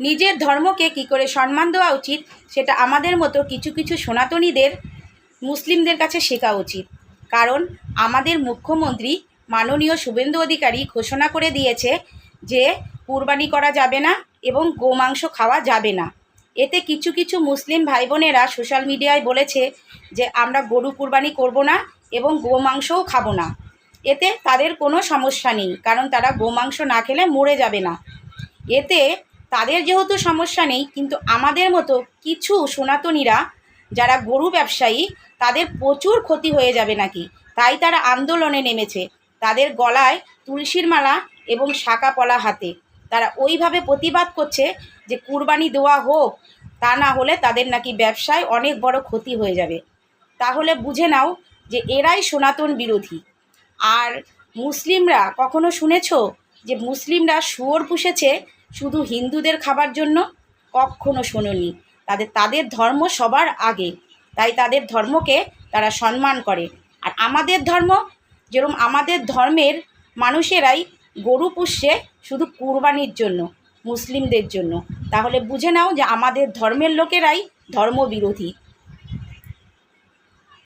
নিজের ধর্মকে কি করে সম্মান দেওয়া উচিত সেটা আমাদের মতো কিছু কিছু সনাতনীদের মুসলিমদের কাছে শেখা উচিত। কারণ আমাদের মুখ্যমন্ত্রী মাননীয় শুভেন্দু অধিকারী ঘোষণা করে দিয়েছে যে কুরবানি করা যাবে না এবং গোমাংস খাওয়া যাবে না। এতে কিছু কিছু মুসলিম ভাই বোনেরা সোশ্যাল মিডিয়ায় বলেছে যে আমরা গরু কুরবানি করব না এবং গোমাংসও খাবো না। এতে তাদের কোনো সমস্যা নেই, কারণ তারা গোমাংস না খেলে মরে যাবে না। এতে তাদের যেহেতু সমস্যা নেই, কিন্তু আমাদের মতো কিছু সনাতনীরা যারা গরু ব্যবসায়ী তাদের প্রচুর ক্ষতি হয়ে যাবে নাকি, তাই তারা আন্দোলনে নেমেছে। তাদের গলায় তুলসীর মালা এবং শাঁকা পলা হাতে তারা ওইভাবে প্রতিবাদ করছে যে কুরবানি দেওয়া হোক, তা না হলে তাদের নাকি ব্যবসায় অনেক বড় ক্ষতি হয়ে যাবে। তাহলে বুঝে নাও যে এরাই সনাতন বিরোধী। আর মুসলিমরা কখনো শুনেছো যে মুসলিমরা শুয়োর পুষেছে শুধু হিন্দুদের খাবার জন্য? কখনো শোনোনি। তাদের ধর্ম সবার আগে, তাই তাদের ধর্মকে তারা সম্মান করে। আর আমাদের ধর্ম, যেরকম আমাদের ধর্মের মানুষেরাই গরু পুষছে শুধু কুরবানির জন্য, মুসলিমদের জন্য। তাহলে বুঝে নাও যে আমাদের ধর্মের লোকেরাই ধর্মবিরোধী।